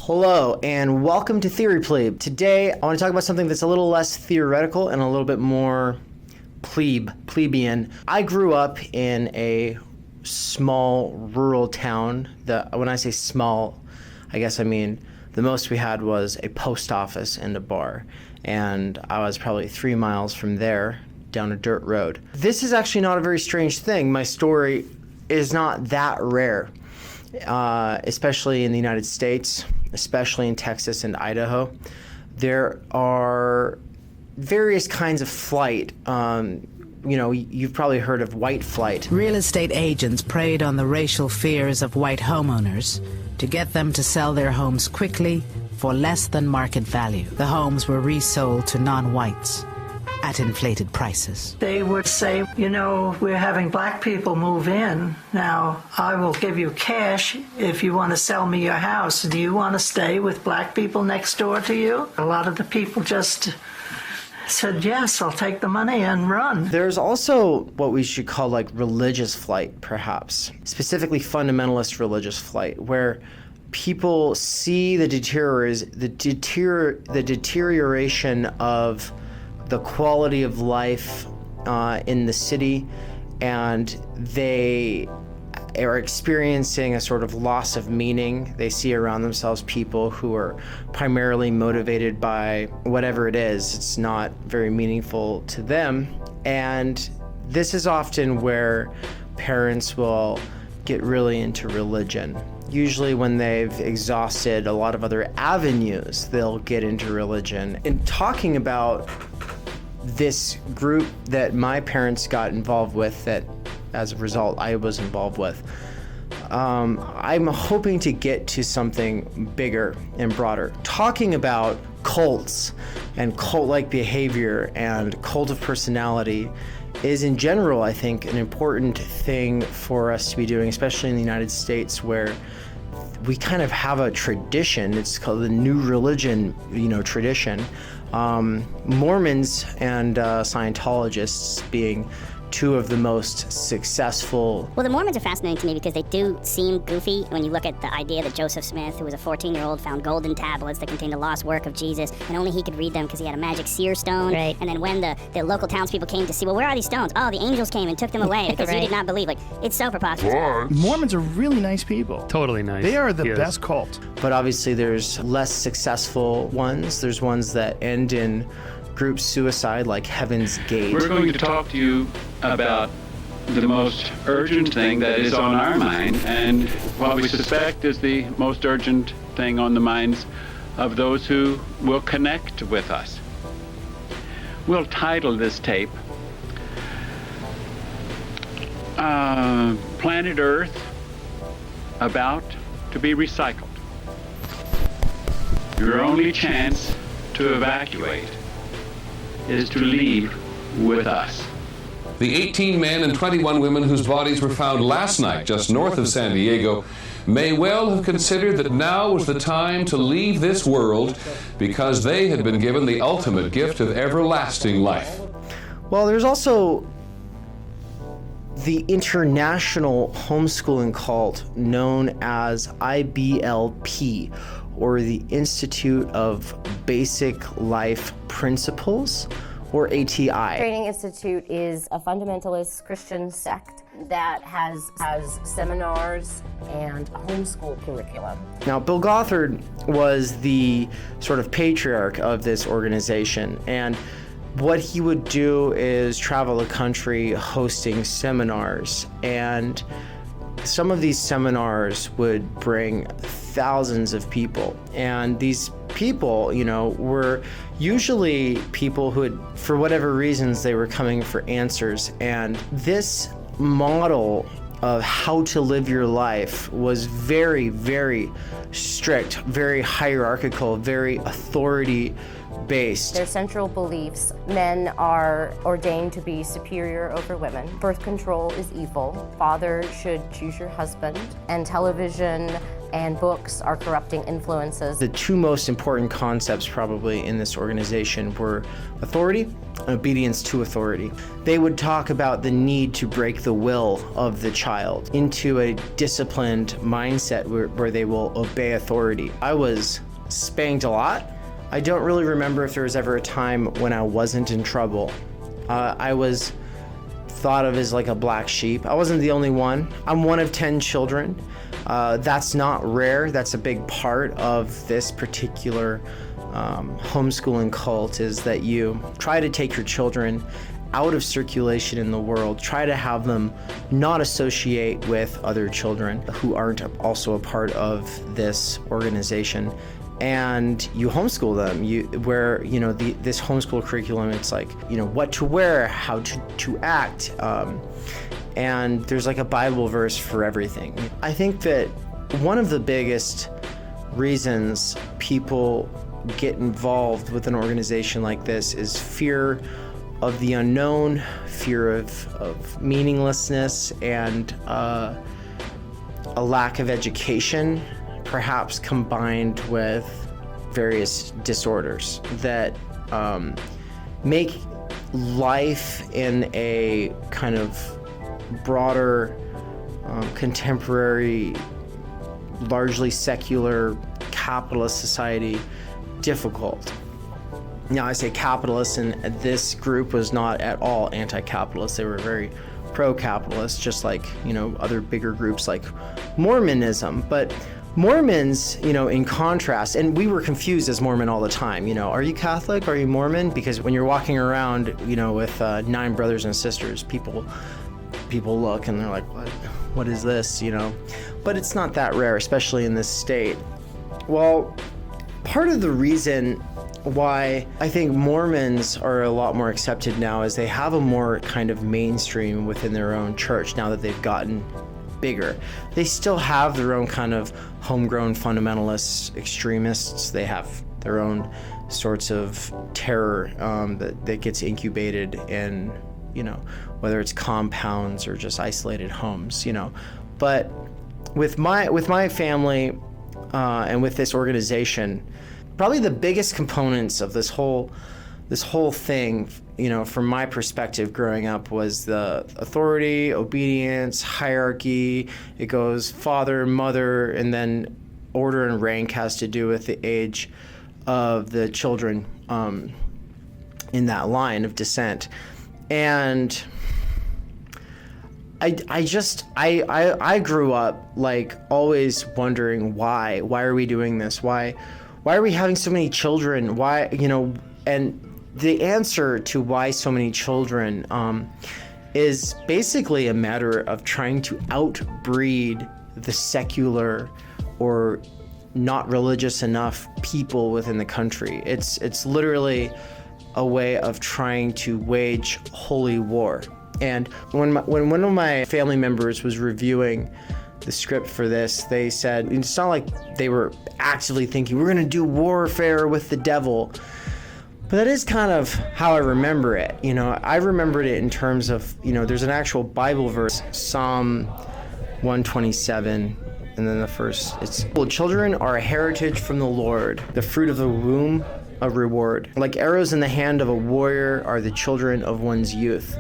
Hello, and welcome to Theory Plebe. Today, I want to talk about something that's a little less theoretical and a little bit more plebeian. I grew up in a small rural town. When I say small, I guess I mean the most we had was a post office and a bar. And I was probably 3 miles from there down a dirt road. This is actually not a very strange thing. My story is not that rare, especially in the United States, especially in Texas and Idaho. There are various kinds of flight. You've probably heard of white flight. Real estate agents preyed on the racial fears of white homeowners to get them to sell their homes quickly for less than market value. The homes were resold to non-whites at inflated prices. They would say, we're having black people move in. Now, I will give you cash if you want to sell me your house. Do you want to stay with black people next door to you? A lot of the people just said, yes, I'll take the money and run. There's also what we should call like religious flight, perhaps, specifically fundamentalist religious flight, where people see the deterioration of the quality of life in the city, and they are experiencing a sort of loss of meaning. They see around themselves people who are primarily motivated by whatever it is. It's not very meaningful to them. And this is often where parents will get really into religion. Usually when they've exhausted a lot of other avenues, they'll get into religion. In talking about this group that my parents got involved with, that as a result I was involved with, I'm hoping to get to something bigger and broader. Talking about cults and cult-like behavior and cult of personality is in general, I think, an important thing for us to be doing, especially in the United States, where we kind of have a tradition. It's called the new religion, tradition. Mormons and Scientologists being two of the most successful. Well, the Mormons are fascinating to me because they do seem goofy when you look at the idea that Joseph Smith, who was a 14-year-old, found golden tablets that contained the lost work of Jesus, and only he could read them because he had a magic seer stone. Right. And then when the local townspeople came to see, well, where are these stones? Oh, the angels came and took them away because you did not believe. Like, it's so preposterous. Mormons are really nice people. Totally nice. They are the best cult. But obviously there's less successful ones. There's ones that end in group suicide, like Heaven's Gate. We're going to talk to you about the most urgent thing that is on our mind, and what we suspect is the most urgent thing on the minds of those who will connect with us. We'll title this tape Planet Earth About to be Recycled. Your only chance to evacuate is to leave with us. The 18 men and 21 women whose bodies were found last night just north of San Diego may well have considered that now was the time to leave this world because they had been given the ultimate gift of everlasting life. Well, there's also the international homeschooling cult known as IBLP, or the Institute of Basic Life Principles, or ATI. Training Institute is a fundamentalist Christian sect that has seminars and a homeschool curriculum. Now, Bill Gothard was the sort of patriarch of this organization, and what he would do is travel the country hosting seminars, and some of these seminars would bring thousands of people, and these people, were usually people who had, for whatever reasons, they were coming for answers. And this model of how to live your life was very, very strict, very hierarchical, very authority based. Their central beliefs: men are ordained to be superior over women. Birth control is evil. Father should choose your husband. And television and books are corrupting influences. The two most important concepts probably in this organization were authority and obedience to authority. They would talk about the need to break the will of the child into a disciplined mindset where they will obey authority. I was spanked a lot. I don't really remember if there was ever a time when I wasn't in trouble. I was thought of as like a black sheep. I wasn't the only one. I'm one of 10 children. That's not rare. That's a big part of this particular homeschooling cult, is that you try to take your children out of circulation in the world, try to have them not associate with other children who aren't also a part of this organization, and you homeschool them. This homeschool curriculum, it's like, what to wear, how to act, and there's like a Bible verse for everything. I think that one of the biggest reasons people get involved with an organization like this is fear of the unknown, fear of meaninglessness, and a lack of education, perhaps combined with various disorders that make life in a kind of broader, contemporary, largely secular capitalist society difficult. Now, I say capitalist, and this group was not at all anti-capitalist. They were very pro-capitalist, just like, other bigger groups like Mormonism. But Mormons, in contrast, and we were confused as Mormon all the time, are you Catholic? Are you Mormon? Because when you're walking around, with 9 brothers and sisters, people look and they're like, what is this, But it's not that rare, especially in this state. Well, part of the reason why I think Mormons are a lot more accepted now is they have a more kind of mainstream within their own church now that they've gotten bigger. They still have their own kind of homegrown fundamentalists, extremists. They have their own sorts of terror that gets incubated in, whether it's compounds or just isolated homes, But with my family and with this organization, probably the biggest components of this whole thing, from my perspective growing up, was the authority, obedience, hierarchy. It goes father, mother, and then order and rank has to do with the age of the children in that line of descent. And I grew up like always wondering why are we doing this? Why are we having so many children? Why, and the answer to why so many children is basically a matter of trying to outbreed the secular or not religious enough people within the country. It's literally a way of trying to wage holy war. And when one of my family members was reviewing the script for this, they said, it's not like they were actively thinking, we're going to do warfare with the devil. But that is kind of how I remember it. I remembered it in terms of, there's an actual Bible verse, Psalm 127, and then the first, it's, well, children are a heritage from the Lord, the fruit of the womb, a reward. Like arrows in the hand of a warrior are the children of one's youth.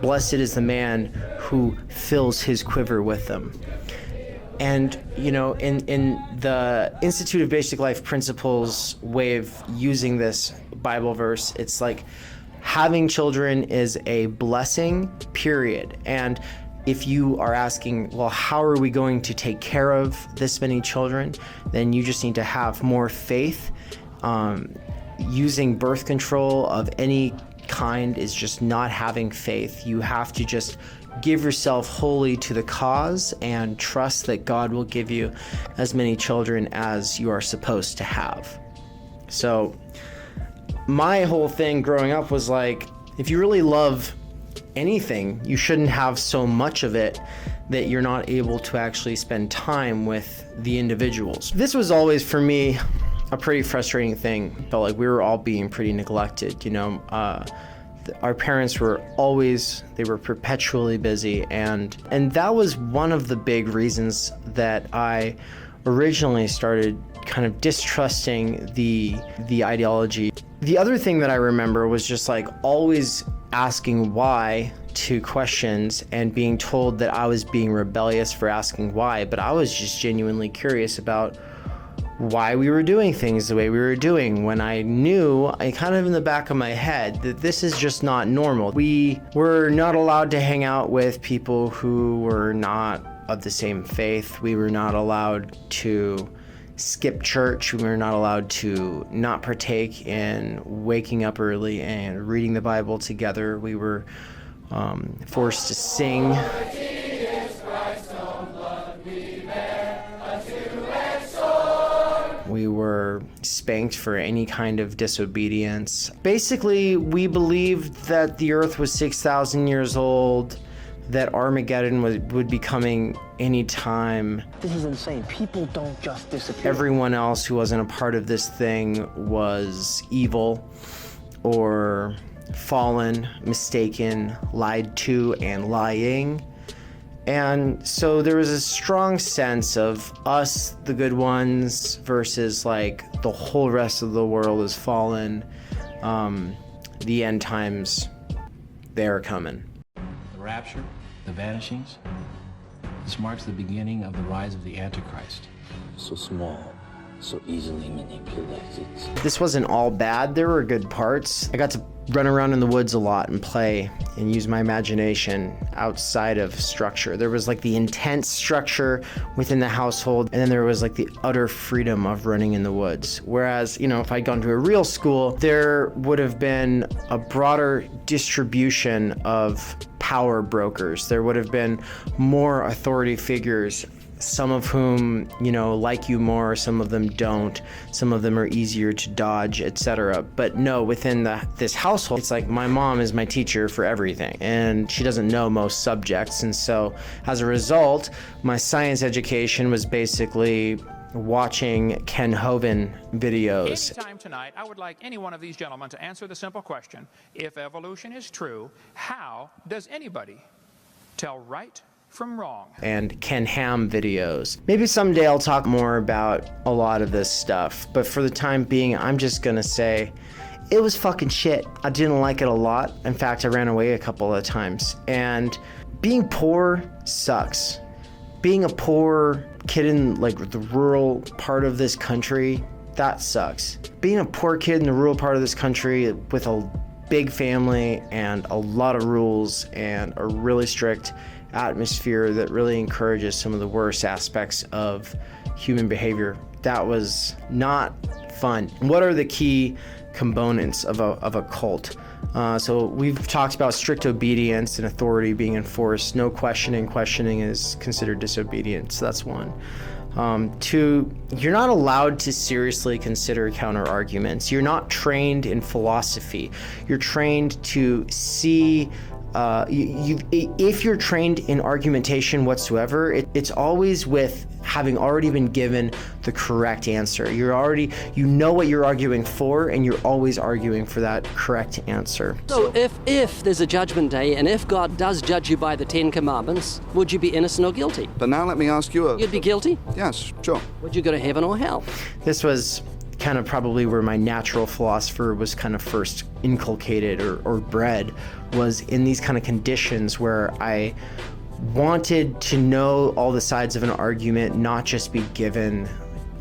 Blessed is the man who fills his quiver with them. And, in the Institute of Basic Life Principles way of using this Bible verse, it's like having children is a blessing, period. And if you are asking, well, how are we going to take care of this many children? Then you just need to have more faith. Using birth control of any kind is just not having faith. You have to just give yourself wholly to the cause and trust that God will give you as many children as you are supposed to have. So my whole thing growing up was like, if you really love anything, you shouldn't have so much of it that you're not able to actually spend time with the individuals. This was always for me a pretty frustrating thing. Felt like we were all being pretty neglected, our parents were perpetually busy, and that was one of the big reasons that I originally started kind of distrusting the ideology. The other thing that I remember was just like always asking why to questions and being told that I was being rebellious for asking why, but I was just genuinely curious about why we were doing things the way we were doing, when I knew, kind of in the back of my head, that this is just not normal. We were not allowed to hang out with people who were not of the same faith. We were not allowed to skip church. We were not allowed to not partake in waking up early and reading the Bible together. We were forced to sing. We were spanked for any kind of disobedience. Basically, we believed that the earth was 6,000 years old, that Armageddon would be coming anytime. This is insane. People don't just disappear. Everyone else who wasn't a part of this thing was evil or fallen, mistaken, lied to, and lying. And so there was a strong sense of us, the good ones, versus like the whole rest of the world is fallen. The end times, they're coming. The rapture, the vanishings, this marks the beginning of the rise of the Antichrist. So small, so easily manipulated. This wasn't all bad. There were good parts. I got to run around in the woods a lot and play and use my imagination outside of structure. There was like the intense structure within the household, and then there was like the utter freedom of running in the woods. Whereas, if I'd gone to a real school, there would have been a broader distribution of power brokers. There would have been more authority figures, some of whom, like you more, some of them don't, some of them are easier to dodge, etc. But no, within this household, it's like my mom is my teacher for everything, and she doesn't know most subjects. And so as a result, my science education was basically watching Ken Hovind videos. Anytime tonight, I would like any one of these gentlemen to answer the simple question: if evolution is true, how does anybody tell right from wrong? And Ken Ham videos. Maybe someday I'll talk more about a lot of this stuff, but for the time being, I'm just gonna say it was fucking shit. I didn't like it a lot. In fact, I ran away a couple of times. And being poor sucks. Being a poor kid in like the rural part of this country, that sucks. Being a poor kid in the rural part of this country with a big family and a lot of rules and a really strict atmosphere that really encourages some of the worst aspects of human behavior. That was not fun. What are the key components of a cult? So we've talked about strict obedience and authority being enforced. No questioning. Questioning is considered disobedience. That's one. Two, you're not allowed to seriously consider counter arguments. You're not trained in philosophy. You're trained to see. If you're trained in argumentation whatsoever, it's always with having already been given the correct answer. You know what you're arguing for, and you're always arguing for that correct answer. So if there's a judgment day, and if God does judge you by the 10 Commandments, would you be innocent or guilty? But now let me ask you You'd be guilty? Yes, sure. Would you go to heaven or hell? This was kind of probably where my natural philosopher was kind of first inculcated or bred, was in these kind of conditions where I wanted to know all the sides of an argument, not just be given,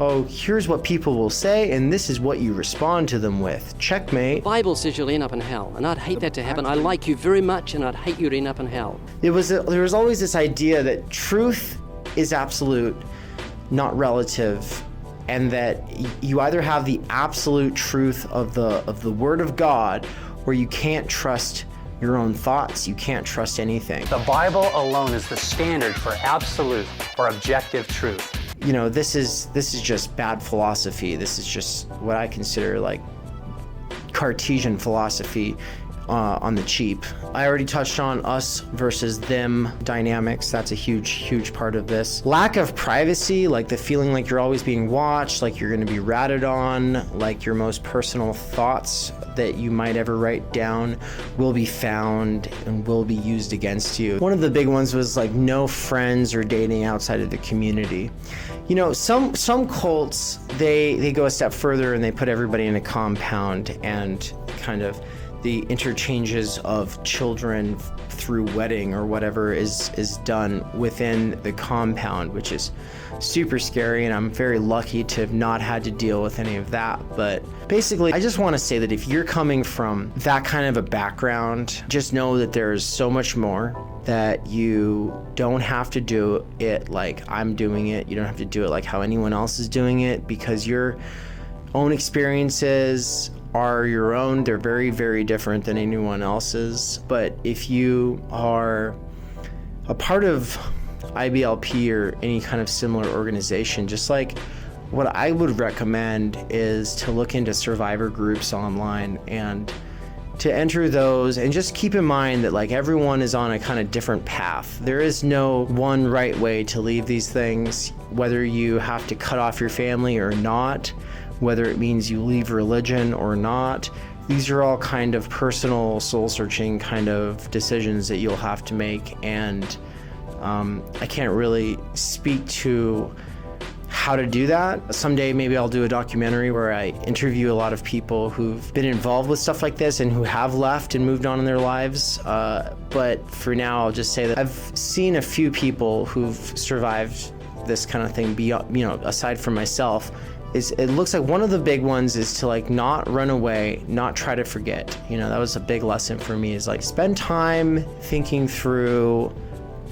oh, here's what people will say, and this is what you respond to them with. Checkmate. The Bible says you'll end up in hell, and I'd hate that to happen. I like you very much, and I'd hate you to end up in hell. There was always this idea that truth is absolute, not relative, and that you either have the absolute truth of the Word of God, or you can't trust your own thoughts. You can't trust anything. The Bible alone is the standard for absolute or objective truth. This is just bad philosophy. This is just what I consider like Cartesian philosophy. on the cheap. I already touched on us versus them dynamics. That's a huge part of this. Lack of privacy, like the feeling like you're always being watched, like you're going to be ratted on, like your most personal thoughts that you might ever write down will be found and will be used against you. One of the big ones was like no friends or dating outside of the community. You know, some cults, they go a step further and they put everybody in a compound, and kind of the interchanges of children through wedding or whatever is done within the compound, which is super scary, and I'm very lucky to have not had to deal with any of that. But basically, I just want to say that if you're coming from that kind of a background, just know that there's so much more, that you don't have to do it like I'm doing it. You don't have to do it like how anyone else is doing it, because your own experiences are your own. They're very different than anyone else's. But if you are a part of IBLP or any kind of similar organization, just like what I would recommend is to look into survivor groups online and to enter those, and just keep in mind that like everyone is on a kind of different path. There is no one right way to leave these things, whether you have to cut off your family or not, whether it means you leave religion or not. These are all kind of personal, soul-searching kind of decisions that you'll have to make, and I can't really speak to how to do that. Someday maybe I'll do a documentary where I interview a lot of people who've been involved with stuff like this and who have left and moved on in their lives. But for now, I'll just say that I've seen a few people who've survived this kind of thing beyond, aside from myself. It looks like one of the big ones is to like not run away, not try to forget. That was a big lesson for me, is like spend time thinking through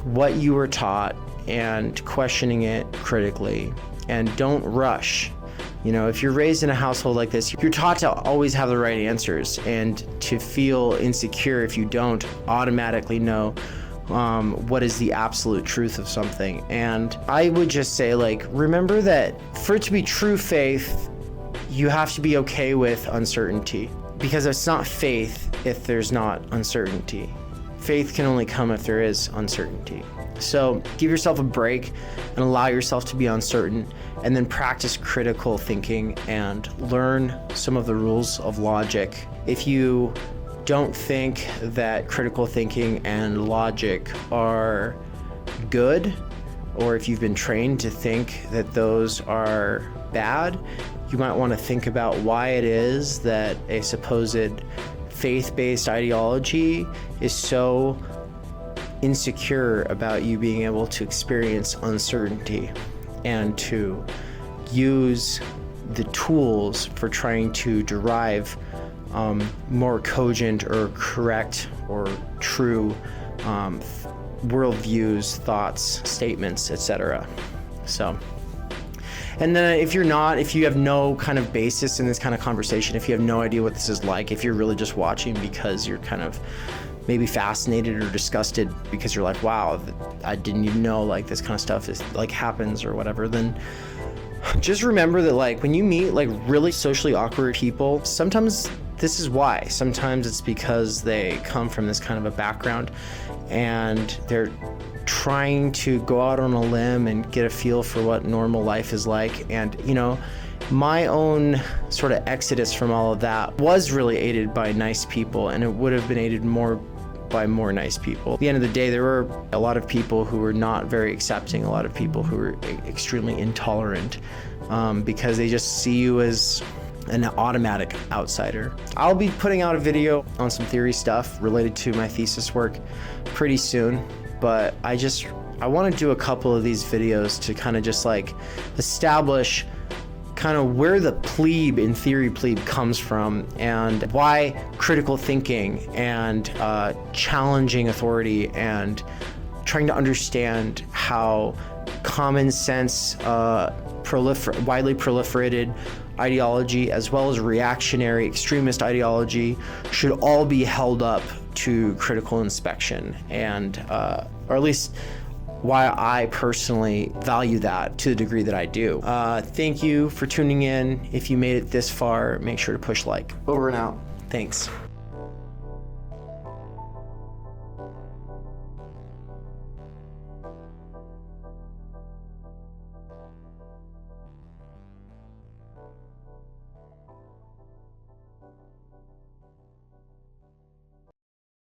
what you were taught and questioning it critically, and don't rush. If you're raised in a household like this, you're taught to always have the right answers and to feel insecure if you don't automatically know what is the absolute truth of something. And I would just say, like, remember that for it to be true faith, you have to be okay with uncertainty, because it's not faith if there's not uncertainty. Faith can only come if there is uncertainty. So give yourself a break and allow yourself to be uncertain, and then practice critical thinking and learn some of the rules of logic. If you don't think that critical thinking and logic are good, or if you've been trained to think that those are bad, you might want to think about why it is that a supposed faith-based ideology is so insecure about you being able to experience uncertainty and to use the tools for trying to derive more cogent or correct or true worldviews, thoughts, statements, etc. So, and then if you have no kind of basis in this kind of conversation, if you have no idea what this is like, if you're really just watching because you're kind of maybe fascinated or disgusted because you're like, wow, I didn't even know like this kind of stuff is like happens or whatever, then just remember that like when you meet like really socially awkward people, sometimes this is why. Sometimes it's because they come from this kind of a background and they're trying to go out on a limb and get a feel for what normal life is like. And my own sort of exodus from all of that was really aided by nice people, and it would have been aided more by more nice people. At the end of the day, there were a lot of people who were not very accepting, a lot of people who were extremely intolerant because they just see you as an automatic outsider. I'll be putting out a video on some theory stuff related to my thesis work pretty soon, but I want to do a couple of these videos to kind of just like establish kind of where the plebe in theory plebe comes from, and why critical thinking and challenging authority and trying to understand how common sense, widely proliferated ideology, as well as reactionary extremist ideology, should all be held up to critical inspection, and or at least why I personally value that to the degree that I do. Thank you for tuning in. If you made it this far, make sure to push like. Over and out. Thanks.